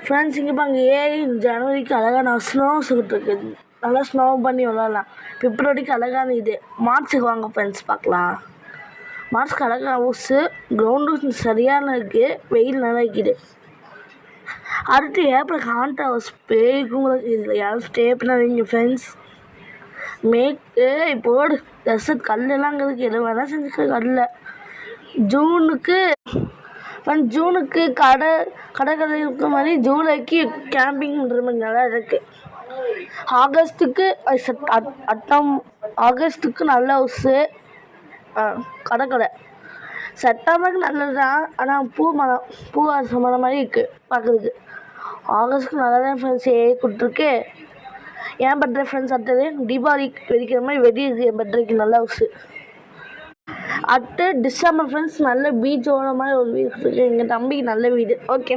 Friends இங்கே பாங்க ஏறி ஜனவரிக்கு அழகான ஸ்னோ சூட் இருக்குது. நல்லா ஸ்னோ பண்ணி விளாட்லாம். பிப்ரவரிக்கு அழகான இது. மார்ச்சுக்கு வாங்க ஃப்ரெண்ட்ஸ் பார்க்கலாம். மார்ச்சுக்கு அழகான ஹவுஸு கிரவுண்டு சரியான இருக்குது. வெயில் நல்லா இருக்குது. அடுத்து ஏப்ரல் ஹாண்ட் ஹவுஸ் பேய்க்குங்களுக்கு இதில் யாரும் ஸ்டே பண்ணாதீங்க ஃப்ரெண்ட்ஸ். இப்போது டெசர்ட் கல்லெல்லாம் இருக்குது. எது வேணால் செஞ்சுக்க கல்லில். ஜூனுக்கு கடை இருக்க மாதிரி ஜூலைக்கு கேம்பிங் பண்ணுற மாதிரி நல்லா இருக்குது. ஆகஸ்ட்டுக்கு நல்ல ஹவுஸு கடை. செப்டம்பருக்கு நல்லது தான். ஆனால் பூ அரசமான மாதிரி இருக்குது பார்க்குறதுக்கு. ஆகஸ்ட்டுக்கு நல்லா தான் ஃப்ரெண்ட்ஸ் கொடுத்துருக்கு. என் பர்த்டே ஃப்ரெண்ட்ஸ் அடுத்தது தீபாவளிக்கு வெடிக்கிற மாதிரி வெடி இருக்குது. என் பர்த்டேக்கு நல்ல ஹவுஸு. அடுத்து டிசம்பர் ஃப்ரெண்ட்ஸ் நல்ல பீச் ஓட மாதிரி ஒரு வீடு இருக்குது. எங்கள் தம்பிக்கு நல்ல வீடு. ஓகே.